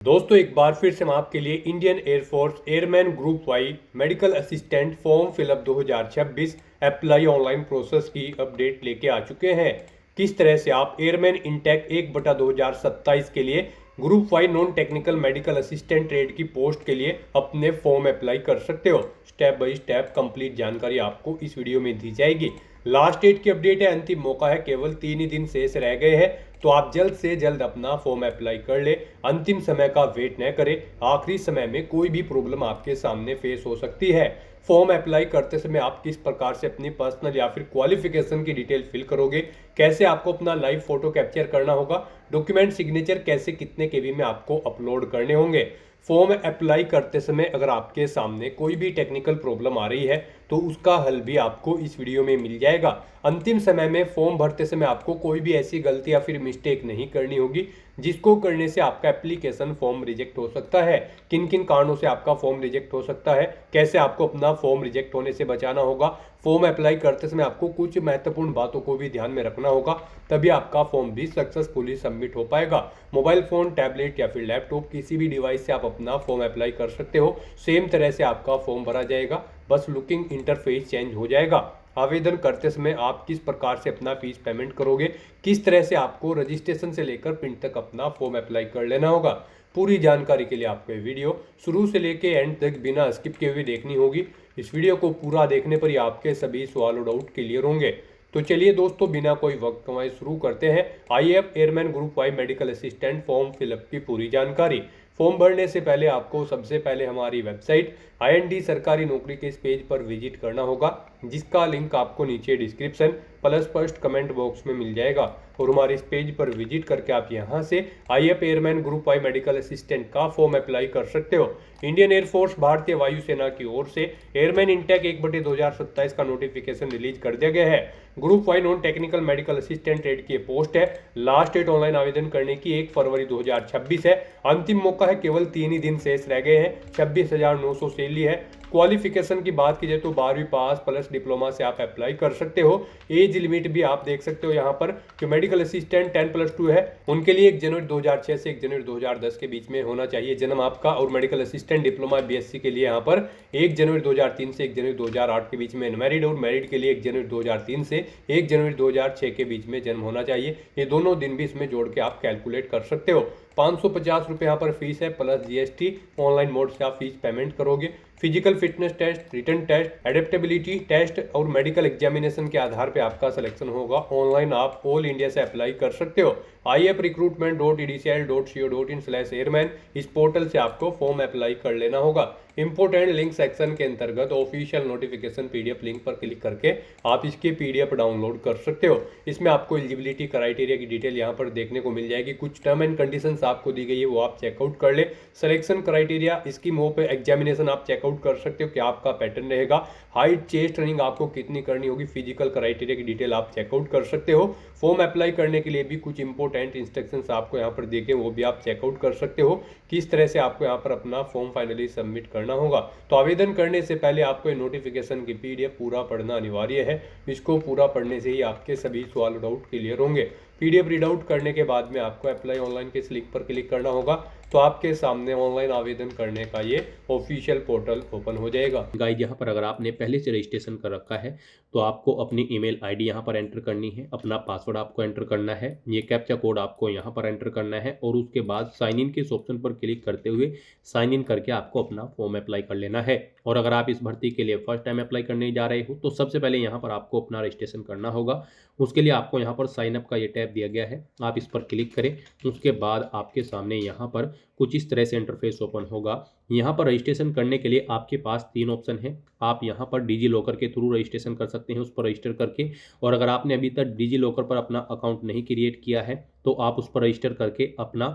दोस्तों एक बार फिर से हम आपके लिए Indian air force airman group Y medical assistant form fill up 2026 apply online process की अपडेट लेके आ चुके हैं। किस तरह से आप एयरमैन इंटेक 1/2027 के लिए group Y non technical medical assistant trade की पोस्ट के लिए अपने फॉर्म अप्लाई कर सकते हो। स्टेप बाय स्टेप कंप्लीट जानकारी आपको इस वीडियो में दी जाएगी। लास्ट डेट की अपडेट है, अंतिम मौका है, केवल 3 ही दिन शेष रह गए हैं, तो आप जल्द से जल्द अपना फॉर्म अप्लाई कर ले। अंतिम समय का वेट न करें, आखिरी समय में कोई भी प्रॉब्लम आपके सामने फेस हो सकती है। फॉर्म अप्लाई करते समय आप किस प्रकार से अपनी पर्सनल या फिर क्वालिफिकेशन की डिटेल फिल करोगे, कैसे आपको अपना लाइव फोटो कैप्चर करना होगा, डॉक्यूमेंट सिग्नेचर कैसे कितने केबी में आपको अपलोड करने होंगे। फॉर्म अप्लाई करते समय अगर आपके सामने कोई भी टेक्निकल प्रॉब्लम आ रही है तो उसका हल भी आपको इस वीडियो में मिल जाएगा। अंतिम समय में फॉर्म भरते समय आपको कोई भी ऐसी गलती या फिर मिस्टेक नहीं करनी होगी जिसको करने से आपका एप्लीकेशन फॉर्म रिजेक्ट हो सकता है। किन किन कारणों से आपका फॉर्म रिजेक्ट हो सकता है, कैसे आपको अपना फॉर्म रिजेक्ट होने से बचाना होगा। फॉर्म अप्लाई करते समय आपको कुछ महत्वपूर्ण बातों को भी ध्यान में रखना होगा, तभी आपका फॉर्म भी सक्सेसफुली सबमिट हो पाएगा। मोबाइल फोन, टैबलेट या फिर लैपटॉप किसी भी डिवाइस से आप अपना फॉर्म अप्लाई कर सकते हो। सेम तरह से आपका फॉर्म भरा जाएगा, बस लुकिंग इंटरफेस चेंज हो जाएगा। आवेदन करते समय आप किस प्रकार से अपना फीस पेमेंट करोगे, किस तरह से आपको रजिस्ट्रेशन से लेकर प्रिंट तक अपना फॉर्म अप्लाई कर लेना होगा, पूरी जानकारी के लिए आपको ये वीडियो शुरू से लेके एंड तक बिना स्किप किए हुए देखनी होगी। इस वीडियो को पूरा देखने पर ही आपके सभी सवाल और डाउट क्लियर होंगे। तो चलिए दोस्तों, बिना कोई वक्त गंवाए शुरू करते हैं IAF airman group Y medical assistant form fill up की पूरी जानकारी। फॉर्म भरने से पहले आपको सबसे पहले हमारी वेबसाइट IND सरकारी नौकरी के इस पेज पर विजिट करना होगा, जिसका लिंक आपको नीचे description plus first comment box में मिल जाएगा। और हमारे इस पेज पर विजिट करके आप यहां से IAF airman group Y medical assistant का फॉर्म अप्लाई कर सकते हो। इंडियन एयरफोर्स भारतीय वायुसेना की ओर से एयरमैन इंटेक 1/2027 का नोटिफिकेशन रिलीज कर दिया गया है। Group Y non technical medical assistant trade की पोस्ट है। लास्ट डेट ऑनलाइन आवेदन करने की 1 फरवरी 2026 है। अंतिम मौका है, केवल 3 ही दिन शेष रह गए हैं। 26,900 सैलरी है। क्वालिफिकेशन की बात की जाए तो 12वीं पास प्लस डिप्लोमा से आप अप्लाई कर सकते हो। एज लिमिट भी आप देख सकते हो यहाँ पर, जो मेडिकल असिस्टेंट 10+2 है उनके लिए 1 जनवरी 2006 से 1 जनवरी 2010 के बीच में होना चाहिए जन्म आपका। और मेडिकल असिस्टेंट डिप्लोमा BSc के लिए यहाँ पर 1 जनवरी 2003 से 1 जनवरी 2008 के बीच में अनमैरिड, और मैरिड के लिए 1 जनवरी 2003 से 1 जनवरी 2006 के बीच में जन्म होना चाहिए। ये दोनों दिन भी इसमें जोड़ के आप कैलकुलेट कर सकते हो। 550 रुपये यहाँ पर फीस है प्लस GST। ऑनलाइन मोड से आप फीस पेमेंट करोगे। Physical fitness test, written test, adaptability test और मेडिकल एग्जामिनेशन के आधार पे आपका सिलेक्शन होगा। ऑनलाइन आप ऑल इंडिया से अप्लाई कर सकते हो। ifrecruitment.edcl.co.in/airman इस पोर्टल से आपको फॉर्म अप्लाई कर लेना होगा। इंपोर्टेंट लिंक सेक्शन के अंतर्गत ऑफिशियल नोटिफिकेशन PDF लिंक पर क्लिक करके आप इसके PDF डाउनलोड कर सकते हो। इसमें आपको एलिजिबिलिटी क्राइटेरिया की डिटेल यहाँ पर देखने को मिल जाएगी। कुछ टर्म एंड कंडीशंस आपको दी गई है, वो आप चेकआउट कर ले। Selection criteria, scheme of examination आप चेकआउट कर सकते हो, क्या आपका पैटर्न रहेगा। हाइट, चेस्ट रनिंग आपको कितनी करनी होगी, फिजिकल क्राइटेरिया की डिटेल आप चेकआउट कर सकते हो। फॉर्म अप्लाई करने के लिए भी कुछ इंपॉर्टेंट इंस्ट्रक्शंस आपको यहाँ पर देखे, वो भी आप चेकआउट कर सकते हो, किस तरह से आपको यहाँ पर अपना फॉर्म फाइनली सबमिट करना होगा। तो आवेदन करने से पहले आपको नोटिफिकेशन की PDF पूरा पढ़ना अनिवार्य है। इसको पूरा पढ़ने से ही आपके सभी सवाल डाउट क्लियर होंगे। PDF रीड आउट करने के बाद में आपको अप्लाई ऑनलाइन के इस लिंक पर क्लिक करना होगा, तो आपके सामने ऑनलाइन आवेदन करने का ये ऑफिशियल पोर्टल ओपन हो जाएगा। गाइड, यहाँ पर अगर आपने पहले से रजिस्ट्रेशन कर रखा है तो आपको अपनी ईमेल ID यहाँ पर एंटर करनी है, अपना पासवर्ड आपको एंटर करना है, ये कैप्चा कोड आपको यहाँ पर एंटर करना है, और उसके बाद साइन इन के इस ऑप्शन पर क्लिक करते हुए साइन इन करके आपको अपना फॉर्म अप्लाई कर लेना है। और अगर आप इस भर्ती के लिए फर्स्ट टाइम अप्लाई करने जा रहे हो तो सबसे पहले यहाँ पर आपको अपना रजिस्ट्रेशन करना होगा। उसके लिए आपको यहाँ पर साइन अप का ये टैब दिया गया है, आप इस पर क्लिक करें। उसके बाद आपके सामने यहाँ पर कुछ इस तरह से इंटरफेस ओपन होगा। यहाँ पर रजिस्ट्रेशन करने के लिए आपके पास 3 ऑप्शन है। आप यहाँ पर डिजी लॉकर के थ्रू रजिस्ट्रेशन कर सकते हैं, उस पर रजिस्टर करके। और अगर आपने अभी तक डिजी लॉकर पर अपना अकाउंट नहीं क्रिएट किया है तो आप उस पर रजिस्टर करके अपना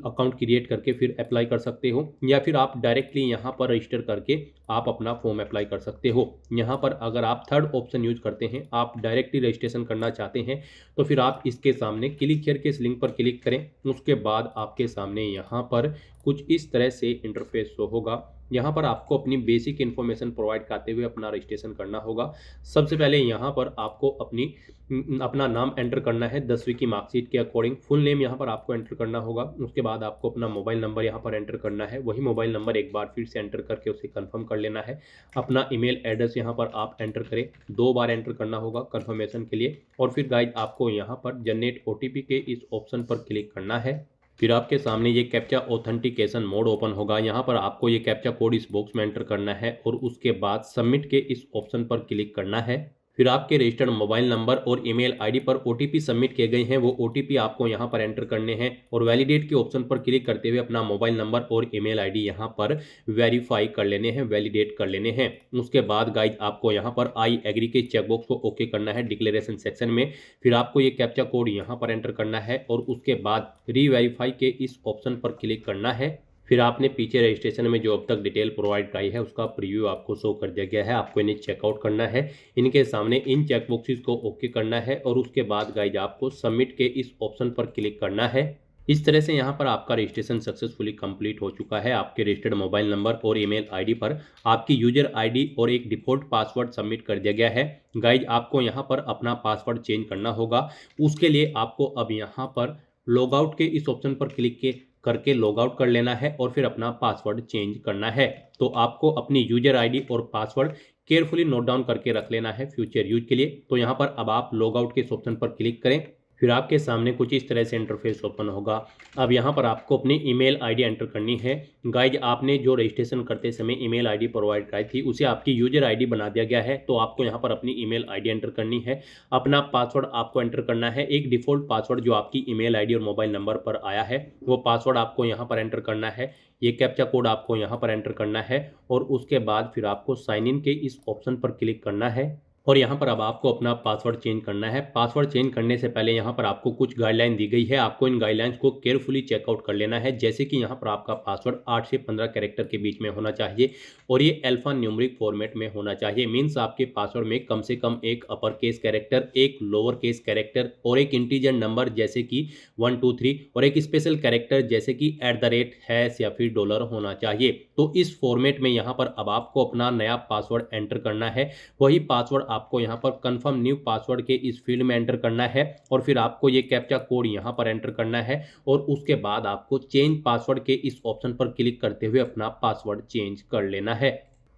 अकाउंट क्रिएट करके फिर अप्लाई कर सकते हो, या फिर आप डायरेक्टली यहाँ पर रजिस्टर करके आप अपना फॉर्म अप्लाई कर सकते हो। यहाँ पर अगर आप थर्ड ऑप्शन यूज करते हैं, आप डायरेक्टली रजिस्ट्रेशन करना चाहते हैं, तो फिर आप इसके सामने क्लिक हियर के इस लिंक पर क्लिक करें। उसके बाद आपके सामने यहाँ पर कुछ इस तरह से इंटरफेस शो होगा। यहाँ पर आपको अपनी बेसिक इन्फॉर्मेशन प्रोवाइड कराते हुए अपना रजिस्ट्रेशन करना होगा। सबसे पहले यहाँ पर आपको अपना नाम एंटर करना है 10वीं की मार्कशीट के अकॉर्डिंग। फुल नेम यहाँ पर आपको एंटर करना होगा। उसके बाद आपको अपना मोबाइल नंबर यहाँ पर एंटर करना है। वही मोबाइल नंबर एक बार फिर से एंटर करके उसे कंफर्म कर लेना है। अपना ईमेल एड्रेस यहाँ पर आप एंटर करें, 2 बार एंटर करना होगा कंफर्मेशन के लिए। और फिर गाइज आपको यहाँ पर जनरेट ओटीपी के इस ऑप्शन पर क्लिक करना है। फिर आपके सामने ये कैप्चा ऑथेंटिकेशन मोड ओपन होगा। यहाँ पर आपको ये कैप्चा कोड इस बॉक्स में एंटर करना है और उसके बाद सबमिट के इस ऑप्शन पर क्लिक करना है। फिर आपके रजिस्टर्ड मोबाइल नंबर और ईमेल आईडी पर ओटीपी सबमिट किए गए हैं, वो ओटीपी आपको यहाँ पर एंटर करने हैं और वैलिडेट के ऑप्शन पर क्लिक करते हुए अपना मोबाइल नंबर और ईमेल आईडी यहाँ पर वेरीफाई कर लेने हैं, वैलिडेट कर लेने हैं। उसके बाद गाइज आपको यहाँ पर आई एग्री के चेकबॉक्स को ओके करना है डिक्लेरेशन सेक्शन में। फिर आपको ये कैप्चा कोड यहाँ पर एंटर करना है और उसके बाद रीवेरीफाई के इस ऑप्शन पर क्लिक करना है। फिर आपने पीछे रजिस्ट्रेशन में जो अब तक डिटेल प्रोवाइड कराई है उसका प्रीव्यू आपको शो कर दिया गया है। आपको इन्हें चेकआउट करना है, इनके सामने इन चेकबॉक्सेस को ओके करना है और उसके बाद गाइज आपको सबमिट के इस ऑप्शन पर क्लिक करना है। इस तरह से यहाँ पर आपका रजिस्ट्रेशन सक्सेसफुली कंप्लीट हो चुका है। आपके रजिस्टर्ड मोबाइल नंबर और ईमेल आईडी पर आपकी यूजर आईडी और एक डिफॉल्ट पासवर्ड सबमिट कर दिया गया है। गाइज आपको यहाँ पर अपना पासवर्ड चेंज करना होगा। उसके लिए आपको अब यहाँ पर लॉग आउट के इस ऑप्शन पर क्लिक करके लॉग आउट कर लेना है और फिर अपना पासवर्ड चेंज करना है। तो आपको अपनी यूजर आईडी और पासवर्ड केयरफुली नोट डाउन करके रख लेना है फ्यूचर यूज के लिए। तो यहाँ पर अब आप लॉग आउट के इस ऑप्शन पर क्लिक करें। फिर आपके सामने कुछ इस तरह से इंटरफेस ओपन होगा। अब यहाँ पर आपको अपनी ईमेल आईडी एंटर करनी है। गाइज आपने जो रजिस्ट्रेशन करते समय ईमेल आईडी प्रोवाइड कराई थी उसे आपकी यूजर आईडी बना दिया गया है। तो आपको यहाँ पर अपनी ईमेल आईडी एंटर करनी है। अपना पासवर्ड आपको एंटर करना है, एक डिफॉल्ट पासवर्ड जो आपकी ईमेल आईडी और मोबाइल नंबर पर आया है वो पासवर्ड आपको यहाँ पर एंटर करना है। ये कैप्चा कोड आपको यहाँ पर एंटर करना है और उसके बाद फिर आपको साइन इन के इस ऑप्शन पर क्लिक करना है और यहाँ पर अब आपको अपना पासवर्ड चेंज करना है। पासवर्ड चेंज करने से पहले यहाँ पर आपको कुछ गाइडलाइन दी गई है। आपको इन गाइडलाइंस को केयरफुली चेकआउट कर लेना है। जैसे कि यहाँ पर आपका पासवर्ड 8 से 15 कैरेक्टर के बीच में होना चाहिए और ये अल्फा न्यूमेरिक फॉर्मेट में होना चाहिए। मीन्स आपके पासवर्ड में कम से कम एक अपर केस कैरेक्टर, एक लोअर केस कैरेक्टर और एक इंटीजर नंबर जैसे कि 1 2 3 और एक स्पेशल कैरेक्टर जैसे कि @ या फिर डॉलर होना चाहिए। तो इस फॉर्मेट में यहाँ पर अब आपको अपना नया पासवर्ड एंटर करना है। वही पासवर्ड आपको यहाँ पर कंफर्म न्यू पासवर्ड के इस फील्ड में एंटर करना है और फिर आपको ये कैप्चा कोड यहाँ पर एंटर करना है और उसके बाद आपको चेंज पासवर्ड के इस ऑप्शन पर क्लिक करते हुए अपना पासवर्ड चेंज कर लेना है।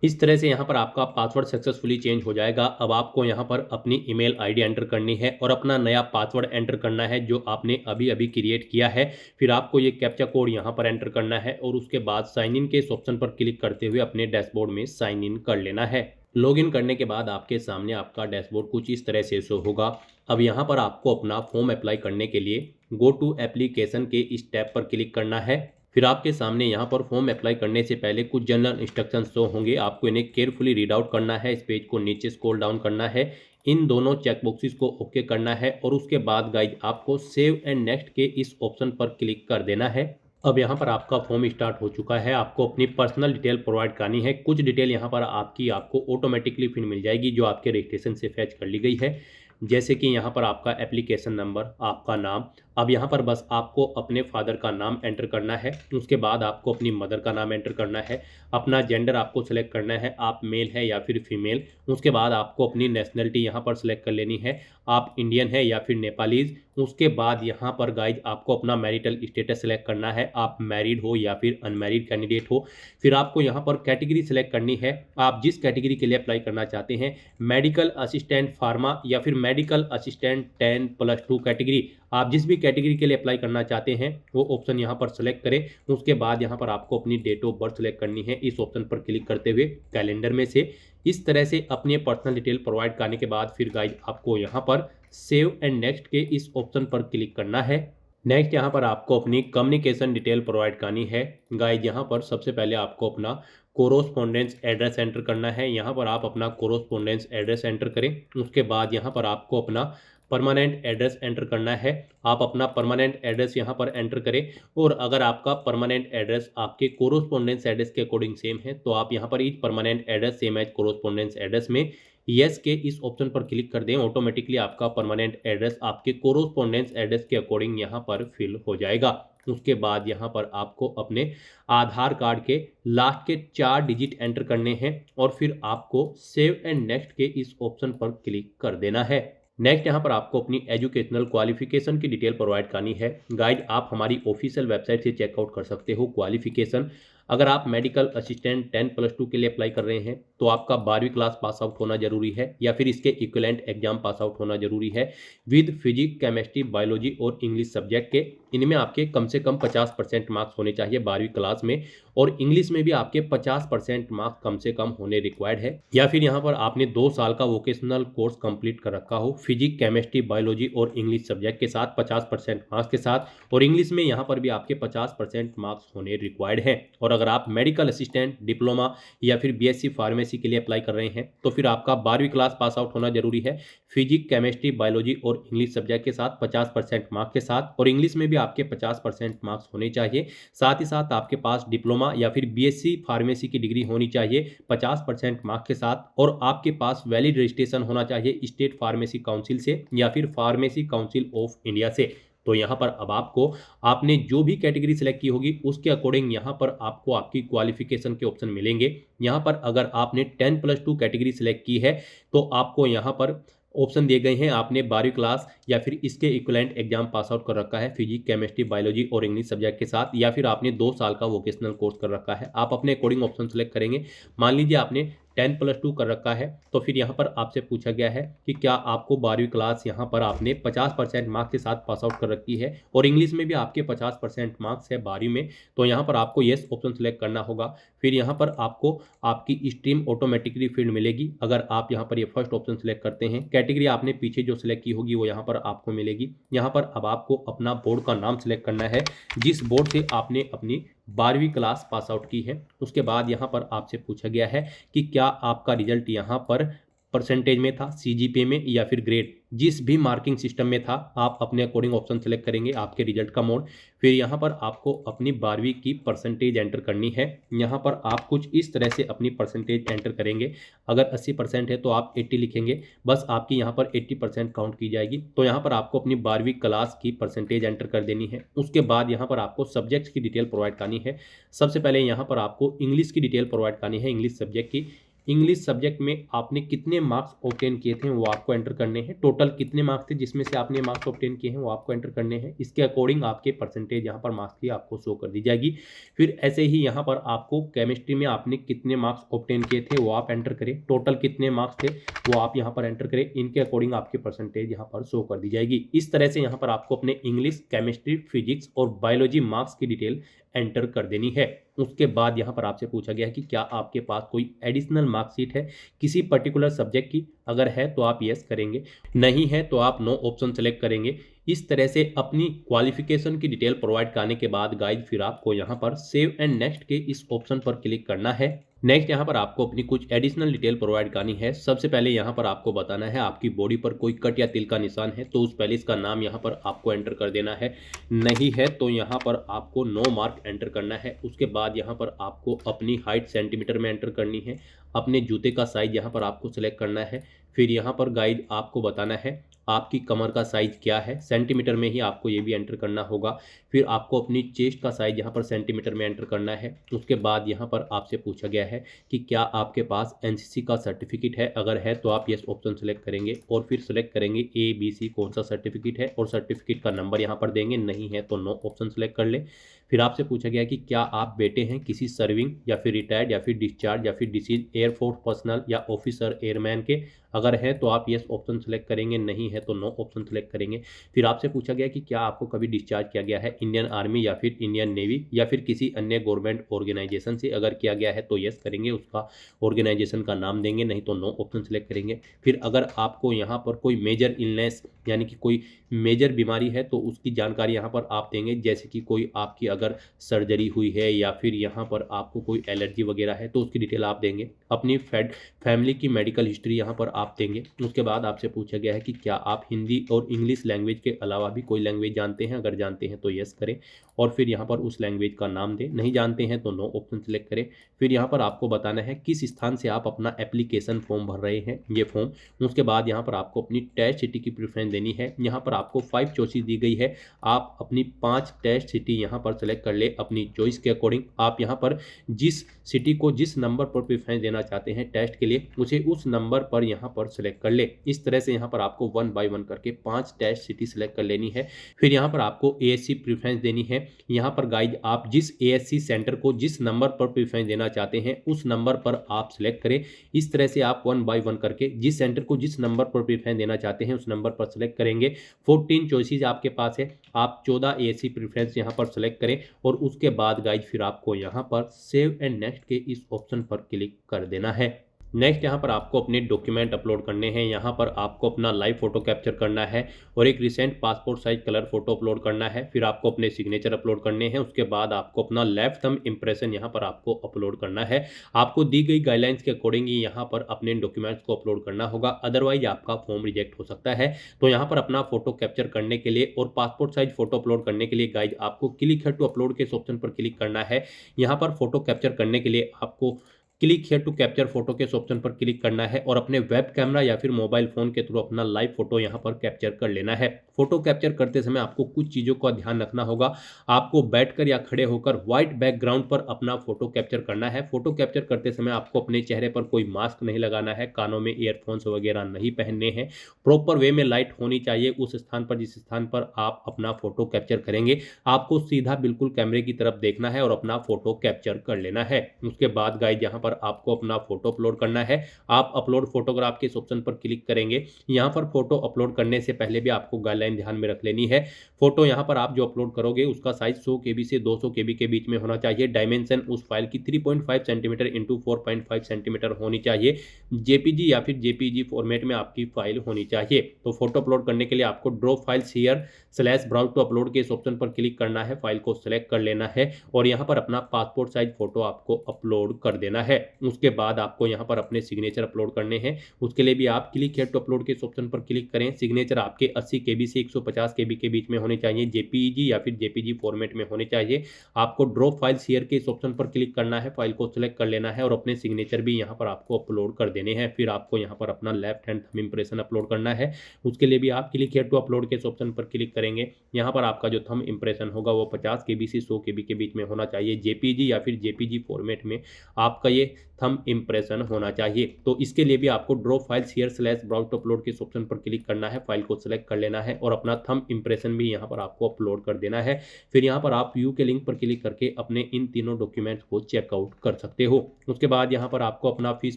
इस तरह से यहाँ पर आपका पासवर्ड सक्सेसफुली चेंज हो जाएगा। अब आपको यहाँ पर अपनी ईमेल आईडी एंटर करनी है और अपना नया पासवर्ड एंटर करना है जो आपने अभी अभी क्रिएट किया है। फिर आपको ये कैप्चा कोड यहाँ पर एंटर करना है और उसके बाद साइन इन के इस ऑप्शन पर क्लिक करते हुए अपने डैशबोर्ड में साइन इन कर लेना है। लॉगिन करने के बाद आपके सामने आपका डैशबोर्ड कुछ इस तरह से शो होगा। अब यहाँ पर आपको अपना फॉर्म अप्लाई करने के लिए गो टू एप्लीकेशन के इस टैब पर क्लिक करना है। फिर आपके सामने यहाँ पर फॉर्म अप्लाई करने से पहले कुछ जनरल इंस्ट्रक्शंस शो होंगे। आपको इन्हें केयरफुली रीड आउट करना है। इस पेज को नीचे स्क्रॉल डाउन करना है, इन दोनों चेकबॉक्सेस को ओके करना है और उसके बाद गाइज आपको सेव एंड नेक्स्ट के इस ऑप्शन पर क्लिक कर देना है। अब यहाँ पर आपका फॉर्म स्टार्ट हो चुका है। आपको अपनी पर्सनल डिटेल प्रोवाइड करनी है। कुछ डिटेल यहाँ पर आपको ऑटोमेटिकली फिर मिल जाएगी जो आपके रजिस्ट्रेशन से फैच कर ली गई है। जैसे कि यहाँ पर आपका एप्लीकेशन नंबर, आपका नाम। अब यहाँ पर बस आपको अपने फादर का नाम एंटर करना है। उसके बाद आपको अपनी मदर का नाम एंटर करना है। अपना जेंडर आपको सेलेक्ट करना है, आप मेल है या फिर फीमेल। उसके बाद आपको अपनी नेशनलिटी यहाँ पर सेलेक्ट कर लेनी है, आप इंडियन है या फिर नेपालीज। उसके बाद यहाँ पर गाइज आपको अपना मैरिटल स्टेटस सेलेक्ट करना है, आप मैरिड हो या फिर अनमैरिड कैंडिडेट हो। फिर आपको यहाँ पर कैटेगरी सेलेक्ट करनी है, आप जिस कैटेगरी के लिए अप्लाई करना चाहते हैं, मेडिकल असिस्टेंट फार्मा या फिर मेडिकल असिस्टेंट 10+2 कैटेगरी। आप जिस भी कैटेगरी के लिए अप्लाई करना चाहते हैं वो ऑप्शन यहाँ पर सेलेक्ट करें। उसके बाद यहाँ पर आपको अपनी डेट ऑफ बर्थ सेलेक्ट करनी है, इस ऑप्शन पर क्लिक करते हुए कैलेंडर में से। इस तरह से अपनी पर्सनल डिटेल प्रोवाइड करने के बाद फिर गाइज आपको यहाँ पर सेव एंड नेक्स्ट के इस ऑप्शन पर क्लिक करना है। नेक्स्ट यहाँ पर आपको अपनी कम्युनिकेशन डिटेल प्रोवाइड करनी है। गाइज यहाँ पर सबसे पहले आपको अपना कोरोस्पोंडेंस एड्रेस एंटर करना है। यहाँ पर आप अपना कोरोस्पोंडेंस एड्रेस एंटर करें। उसके बाद यहाँ पर आपको अपना परमानेंट एड्रेस एंटर करना है। आप अपना परमानेंट एड्रेस यहाँ पर एंटर करें और अगर आपका परमानेंट एड्रेस आपके कोरोस्पोंडेंस एड्रेस के अकॉर्डिंग सेम है तो आप यहाँ पर each permanent address same as correspondence address में यस के इस ऑप्शन पर क्लिक कर दें, ऑटोमेटिकली आपका परमानेंट एड्रेस आपके कोरोस्पोंडेंस एड्रेस के अकॉर्डिंग यहाँ पर फिल हो जाएगा। उसके बाद यहाँ पर आपको अपने आधार कार्ड के लास्ट के 4 डिजिट एंटर करने हैं और फिर आपको सेव एंड नेक्स्ट के इस ऑप्शन पर क्लिक कर देना है। नेक्स्ट यहाँ पर आपको अपनी एजुकेशनल क्वालिफिकेशन की डिटेल प्रोवाइड करनी है। गाइड आप हमारी ऑफिशियल वेबसाइट से चेकआउट कर सकते हो क्वालिफिकेशन। अगर आप मेडिकल असिस्टेंट 10+2 के लिए अप्लाई कर रहे हैं तो आपका 12वीं क्लास पास आउट होना जरूरी है या फिर इसके इक्विवेलेंट एग्जाम पास आउट होना जरूरी है विद फिजिक्स, केमिस्ट्री, बायोलॉजी और इंग्लिश सब्जेक्ट के। इनमें आपके कम से कम 50% मार्क्स होने चाहिए 12वीं क्लास में, और इंग्लिश में भी आपके 50% मार्क्स कम से कम होने रिक्वायर्ड है। या फिर यहाँ पर आपने 2 साल का वोकेशनल कोर्स कंप्लीट कर रखा हो फिजिक्स, केमिस्ट्री, बायोलॉजी और इंग्लिश सब्जेक्ट के साथ 50% मार्क्स के साथ, और इंग्लिश में यहाँ पर भी आपके 50% मार्क्स होने रिक्वायर्ड है। और अगर आप मेडिकल असिस्टेंट, डिप्लोमा या फिर बीएससी फार्मेसी के लिए अप्लाई कर रहे हैं तो फिर आपका 12वीं क्लास पास आउट होना जरूरी है फिजिक्स, केमिस्ट्री, बायोलॉजी और इंग्लिश सब्जेक्ट के साथ 50% मार्क्स के साथ, और इंग्लिश में भी आपके 50% मार्क्स होने चाहिए। साथ ही साथ आपके पास डिप्लोमा या फिर बीएससी फार्मेसी की डिग्री होनी चाहिए 50% मार्क्स के साथ, और आपके पास वैलिड रजिस्ट्रेशन होना चाहिए स्टेट फार्मेसी काउंसिल से या फिर फार्मेसी काउंसिल ऑफ इंडिया से। तो यहाँ पर अब आपको आपने जो भी कैटेगरी सिलेक्ट की होगी उसके अकॉर्डिंग यहाँ पर आपको आपकी क्वालिफिकेशन के ऑप्शन मिलेंगे। यहाँ पर अगर आपने 10+2 कैटेगरी सिलेक्ट की है तो आपको यहाँ पर ऑप्शन दिए गए हैं, आपने 12वीं क्लास या फिर इसके इक्विवेलेंट एग्जाम पास आउट कर रखा है फिजिक्स, केमिस्ट्री, बायोलॉजी और इंग्लिश सब्जेक्ट के साथ, या फिर आपने 2 साल का वोकेशनल कोर्स कर रखा है। आप अपने अकॉर्डिंग ऑप्शन सेलेक्ट करेंगे। मान लीजिए आपने 10+2 कर रखा है तो फिर यहाँ पर आपसे पूछा गया है कि क्या आपको 12वीं क्लास यहाँ पर आपने 50% मार्क्स के साथ पास आउट कर रखी है और इंग्लिश में भी आपके 50% मार्क्स है 12वीं में, तो यहाँ पर आपको येस ऑप्शन सेलेक्ट करना होगा। फिर यहाँ पर आपको आपकी स्ट्रीम ऑटोमेटिकली फील्ड मिलेगी अगर आप यहाँ पर ये फर्स्ट ऑप्शन सेलेक्ट करते हैं। कैटेगरी आपने पीछे जो सिलेक्ट की होगी वो यहाँ पर आपको मिलेगी। यहाँ पर अब आपको अपना बोर्ड का नाम सिलेक्ट करना है जिस बोर्ड से आपने अपनी 12वीं क्लास पास आउट की है। उसके बाद यहाँ पर आपसे पूछा गया है कि क्या आपका रिजल्ट यहाँ पर परसेंटेज में था, सीजीपीए में या फिर ग्रेड, जिस भी मार्किंग सिस्टम में था आप अपने अकॉर्डिंग ऑप्शन सेलेक्ट करेंगे आपके रिजल्ट का मोड। फिर यहाँ पर आपको अपनी 12वीं की परसेंटेज एंटर करनी है। यहाँ पर आप कुछ इस तरह से अपनी परसेंटेज एंटर करेंगे। अगर 80% है तो आप 80 लिखेंगे, बस आपकी यहाँ पर 80% काउंट की जाएगी। तो यहाँ पर आपको अपनी 12वीं क्लास की परसेंटेज एंटर कर देनी है। उसके बाद यहाँ पर आपको सब्जेक्ट्स की डिटेल प्रोवाइड करनी है। सबसे पहले यहाँ पर आपको इंग्लिश की डिटेल प्रोवाइड करनी है, इंग्लिश सब्जेक्ट की। इंग्लिश सब्जेक्ट में आपने कितने मार्क्स ऑब्टेन किए थे वो आपको एंटर करने हैं। टोटल कितने मार्क्स थे जिसमें से आपने मार्क्स ऑब्टेन किए हैं वो आपको एंटर करने हैं। इसके अकॉर्डिंग आपके परसेंटेज यहाँ पर मार्क्स की आपको शो कर दी जाएगी। फिर ऐसे ही यहाँ पर आपको केमिस्ट्री में आपने कितने मार्क्स ऑब्टेन किए थे वो आप एंटर करें। टोटल कितने मार्क्स थे वो आप यहाँ पर एंटर करें। इनके अकॉर्डिंग आपकी परसेंटेज यहाँ पर शो कर दी जाएगी। इस तरह से यहाँ पर आपको अपने इंग्लिश, केमिस्ट्री, फिजिक्स और बायोलॉजी मार्क्स की डिटेल एंटर कर देनी है। उसके बाद यहाँ पर आपसे पूछा गया है कि क्या आपके पास कोई एडिशनल मार्कशीट है किसी पर्टिकुलर सब्जेक्ट की। अगर है तो आप यस करेंगे, नहीं है तो आप नो ऑप्शन सेलेक्ट करेंगे। इस तरह से अपनी क्वालिफिकेशन की डिटेल प्रोवाइड करने के बाद गाइज फिर आपको यहाँ पर सेव एंड नेक्स्ट के इस ऑप्शन पर क्लिक करना है। नेक्स्ट यहाँ पर आपको अपनी कुछ एडिशनल डिटेल प्रोवाइड करनी है। सबसे पहले यहाँ पर आपको बताना है आपकी बॉडी पर कोई कट या तिल का निशान है तो उस पैलेस का नाम यहाँ पर आपको एंटर कर देना है। नहीं है तो यहाँ पर आपको नो मार्क एंटर करना है। उसके बाद यहाँ पर आपको अपनी हाइट सेंटीमीटर में एंटर करनी है। अपने जूते का साइज यहाँ पर आपको सिलेक्ट करना है। फिर यहाँ पर गाइड आपको बताना है आपकी कमर का साइज क्या है, सेंटीमीटर में ही आपको ये भी एंटर करना होगा। फिर आपको अपनी चेस्ट का साइज यहाँ पर सेंटीमीटर में एंटर करना है। उसके बाद यहाँ पर आपसे पूछा गया है कि क्या आपके पास एनसीसी का सर्टिफिकेट है। अगर है तो आप यस ऑप्शन सेलेक्ट करेंगे और फिर सेलेक्ट करेंगे ABC कौन सा सर्टिफिकेट है और सर्टिफिकेट का नंबर यहाँ पर देंगे। नहीं है तो नो ऑप्शन सेलेक्ट कर ले। फिर आपसे पूछा गया कि क्या आप बेटे हैं किसी सर्विंग या फिर रिटायर्ड या फिर डिस्चार्ज या फिर डिसीज एयरफोर्स पर्सनल या ऑफिसर एयरमैन के। अगर है तो आप यस ऑप्शन सेलेक्ट करेंगे, नहीं है तो नो ऑप्शन सेलेक्ट करेंगे। फिर आपसे पूछा गया कि क्या आपको कभी डिस्चार्ज किया गया है इंडियन आर्मी या फिर इंडियन नेवी या फिर किसी अन्य गवर्नमेंट ऑर्गेनाइजेशन से। अगर किया गया है तो यस करेंगे, उसका ऑर्गेनाइजेशन का नाम देंगे, नहीं तो नो ऑप्शन सेलेक्ट करेंगे। फिर अगर आपको यहाँ पर कोई मेजर इलनेस यानी कि कोई मेजर बीमारी है तो उसकी जानकारी यहाँ पर आप देंगे, जैसे कि कोई आपकी अगर सर्जरी हुई है या फिर यहाँ पर आपको कोई एलर्जी वगैरह है तो उसकी डिटेल आप देंगे। अपनी फैमिली की मेडिकल हिस्ट्री यहाँ पर आप देंगे। उसके बाद आपसे पूछा गया है कि क्या आप हिंदी और इंग्लिश लैंग्वेज के अलावा भी कोई लैंग्वेज जानते हैं। अगर जानते हैं तो यस करें और फिर यहाँ पर उस लैंग्वेज का नाम दें। नहीं जानते हैं तो नो ऑप्शन सेलेक्ट करें। फिर यहाँ पर आपको बताना है किस स्थान से आप अपना एप्लीकेशन फॉर्म भर रहे हैं, ये फॉर्म। उसके बाद यहाँ पर आपको अपनी टेस्ट सिटी की प्रेफरेंस देनी है। यहाँ पर आपको 5 चॉइसेस दी गई है, आप अपनी 5 टेस्ट सिटी यहाँ पर सेलेक्ट कर ले अपनी चॉइस के अकॉर्डिंग। आप यहाँ पर जिस सिटी को जिस नंबर पर प्रेफरेंस देना चाहते हैं टेस्ट के लिए, उसे उस नंबर पर यहाँ पर सेलेक्ट कर ले। इस तरह से यहाँ पर आपको 1 बाय 1 करके 5 टेस्ट सिटी सेलेक्ट कर लेनी है। फिर यहाँ पर आपको एएससी प्रेफरेंस देनी है। यहाँ पर गाइज आप जिस एएससी सेंटर को जिस नंबर पर प्रेफरेंस देना चाहते हैं उस नंबर पर आप सिलेक्ट करें। इस तरह से आप 1 बाय 1 करके जिस सेंटर को जिस नंबर पर प्रेफरेंस देना चाहते हैं उस नंबर पर सेलेक्ट करेंगे। 14 चॉइसेस आपके पास है, आप 14 एएससी प्रेफरेंस यहाँ पर सेलेक्ट करें और उसके बाद गाइज फिर आपको यहाँ पर सेव एंड नेक्स्ट के इस ऑप्शन पर क्लिक कर देना है। नेक्स्ट यहाँ पर आपको अपने डॉक्यूमेंट अपलोड करने हैं। यहाँ पर आपको अपना लाइव फोटो कैप्चर करना है और एक recent passport size colour photo upload करना है। फिर आपको अपने सिग्नेचर अपलोड करने हैं। उसके बाद आपको अपना लेफ्ट थंब इंप्रेशन यहाँ पर आपको अपलोड करना है। आपको दी गई गाइडलाइंस के अकॉर्डिंग ही यहाँ पर अपने डॉक्यूमेंट्स को अपलोड करना होगा, अदरवाइज आपका फॉर्म रिजेक्ट हो सकता है। तो यहाँ पर अपना फोटो कैप्चर करने के लिए और पासपोर्ट साइज फोटो अपलोड करने के लिए गाइज आपको क्लिक हियर टू अपलोड के इस ऑप्शन पर क्लिक करना है। यहाँ पर फोटो कैप्चर करने के लिए आपको click here to capture photo के इस ऑप्शन पर क्लिक करना है और अपने वेब कैमरा या फिर मोबाइल फोन के थ्रू अपना लाइव फोटो यहाँ पर कैप्चर कर लेना है। फोटो कैप्चर करते समय आपको कुछ चीज़ों का ध्यान रखना होगा। आपको बैठकर या खड़े होकर व्हाइट बैकग्राउंड पर अपना फोटो कैप्चर करना है। फोटो कैप्चर करते समय आपको अपने चेहरे पर कोई मास्क नहीं लगाना है, कानों में ईयरफोन्स वगैरह नहीं पहनने हैं। प्रॉपर वे में लाइट होनी चाहिए उस स्थान पर जिस स्थान पर आप अपना फोटो कैप्चर करेंगे। आपको सीधा बिल्कुल कैमरे की तरफ देखना है और अपना फोटो कैप्चर कर लेना है। उसके बाद गाइज यहाँ पर आपको अपना फोटो अपलोड करना है। आप अपलोड फोटोग्राफ के इस ऑप्शन पर क्लिक करेंगे। यहाँ पर फोटो अपलोड करने से पहले भी आपको गाइडलाइन ध्यान में रख लेनी है। फोटो यहाँ पर आप जो अपलोड करोगे उसका साइज 100 KB से 200 KB के बीच में होना चाहिए। डायमेंशन उस फाइल की 3.5 सेंटीमीटर इंटू 4.5 सेंटीमीटर होनी चाहिए। जेपीजी या फिर जेपीजी फॉर्मेट में आपकी फाइल होनी चाहिए। तो फोटो अपलोड करने के लिए आपको draw files here / browse to upload के इस ऑप्शन पर क्लिक करना है। फाइल को सिलेक्ट कर लेना है और यहाँ पर अपना पासपोर्ट साइज फोटो आपको अपलोड कर देना है। उसके बाद आपको यहाँ पर अपने सिग्नेचर अपलोड करने हैं। उसके लिए भी आप क्लिक हियर टू अपलोड के इस ऑप्शन पर क्लिक करें। सिग्नेचर आपके 80 KB से 150 KB के बीच में होने चाहिए। जेपीजी या फिर जेपीजी फॉर्मेट में होने चाहिए। आपको ड्रॉ फाइल्स हियर के इस ऑप्शन पर क्लिक करना है, फाइल को सिलेक्ट कर लेना है और अपने सिग्नेचर भी यहाँ पर आपको अपलोड कर देने हैं। फिर आपको यहाँ पर अपना left hand thumb impression upload करना है। उसके लिए भी आप क्लिक हियर टू अपलोड के इस ऑप्शन पर क्लिक करेंगे। यहाँ पर आपका जो थंब इंप्रेशन होगा वो 50 KB से 100 KB के बीच में होना चाहिए। जेपीजी या फिर जेपीजी फॉर्मेट में आपका ये थंब इंप्रेशन होना चाहिए। तो इसके लिए भी आपको draw files here / browse to upload के ऑप्शन पर क्लिक करना है, फाइल को सिलेक्ट कर लेना है और अपना थंब इंप्रेशन भी यहाँ पर आपको अपलोड कर देना है। फिर यहाँ पर आप व्यू के लिंक पर क्लिक करके अपने इन तीनों डॉक्यूमेंट्स को चेकआउट कर सकते हो। उसके बाद यहाँ पर आपको अपना फीस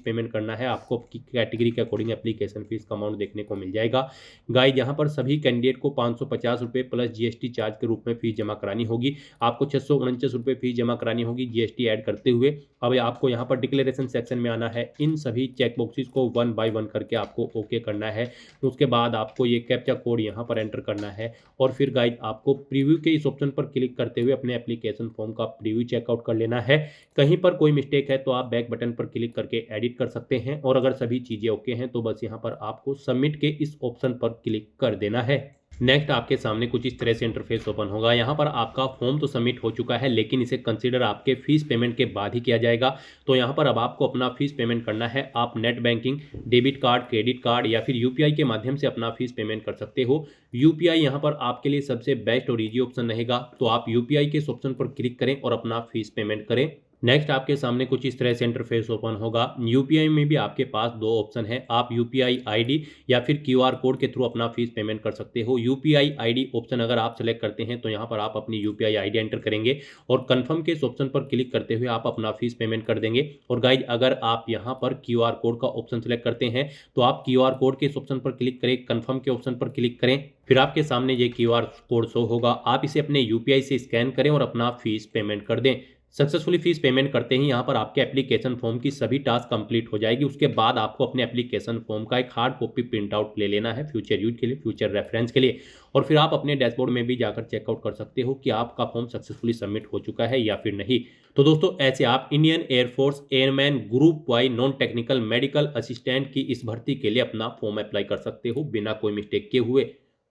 पेमेंट करना है। आपको कैटेगरी के अकॉर्डिंग एप्लीकेशन फीस का अमाउंट देखने को मिल जाएगा। गाइस यहाँ पर सभी कैंडिडेट को 550 रुपये प्लस GST चार्ज के रूप में फीस जमा करानी होगी। आपको 649 रुपये फीस जमा करानी होगी GST ऐड करते हुए। अब आपको यहाँ पर डिक्लेरेशन सेक्शन में आना है। इन सभी चेक बॉक्सेस को 1 बाय 1 करके आपको ओके करना है। उसके बाद आपको ये कैप्चा कोड यहाँ पर एंटर करना है और फिर गाइस आपको प्रीव्यू के इस ऑप्शन पर क्लिक करते हुए अपने एप्लीकेशन फॉर्म का प्रीव्यू चेकआउट कर लेना है। कहीं पर कोई मिस्टेक है तो आप बैक बटन पर क्लिक करके एडिट कर सकते हैं और अगर सभी चीज़ें ओके हैं तो बस यहाँ पर आपको सबमिट के इस ऑप्शन पर क्लिक कर देना है। नेक्स्ट आपके सामने कुछ इस तरह से इंटरफेस ओपन होगा। यहाँ पर आपका फॉर्म तो सबमिट हो चुका है लेकिन इसे कंसीडर आपके फीस पेमेंट के बाद ही किया जाएगा। तो यहाँ पर अब आपको अपना फीस पेमेंट करना है। आप net banking, debit card, credit card या फिर UPI के माध्यम से अपना फीस पेमेंट कर सकते हो। UPI यहाँ पर आपके लिए सबसे बेस्ट और ईजी ऑप्शन रहेगा। तो आप UPI के इस ऑप्शन पर क्लिक करें और अपना फीस पेमेंट करें। नेक्स्ट आपके सामने कुछ इस तरह से इंटरफेस ओपन होगा। UPI में भी आपके पास 2 ऑप्शन है। आप UPI ID या फिर QR कोड के थ्रू अपना फीस पेमेंट कर सकते हो। UPI ID ऑप्शन अगर आप सेलेक्ट करते हैं तो यहाँ पर आप अपनी UPI ID एंटर करेंगे और कंफर्म के इस ऑप्शन पर क्लिक करते हुए आप अपना फीस पेमेंट कर देंगे। और गाइज अगर आप यहाँ पर QR कोड का ऑप्शन सेलेक्ट करते हैं तो आप QR कोड के इस ऑप्शन पर क्लिक करें, कंफर्म के ऑप्शन पर क्लिक करें, फिर आपके सामने ये QR कोड शो होगा। आप इसे अपने UPI से स्कैन करें और अपना फीस पेमेंट कर दें। सक्सेसफुली फीस पेमेंट करते ही यहाँ पर आपके एप्लीकेशन फॉर्म की सभी टास्क कंप्लीट हो जाएगी। उसके बाद आपको अपने एप्लीकेशन फॉर्म का एक हार्ड कॉपी प्रिंट आउट ले लेना है फ्यूचर यूज के लिए, फ्यूचर रेफरेंस के लिए। और फिर आप अपने डैशबोर्ड में भी जाकर चेकआउट कर सकते हो कि आपका फॉर्म सक्सेसफुली सबमिट हो चुका है या फिर नहीं। तो दोस्तों ऐसे आप Indian air force airman group Y non technical medical assistant की इस भर्ती के लिए अपना फॉर्म अप्लाई कर सकते हो बिना कोई मिस्टेक किए हुए।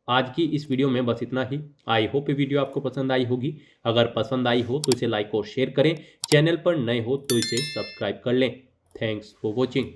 आज की इस वीडियो में बस इतना ही। आई होप ये वीडियो आपको पसंद आई होगी। अगर पसंद आई हो तो इसे लाइक और शेयर करें। चैनल पर नए हो तो इसे सब्सक्राइब कर लें। Thanks for watching.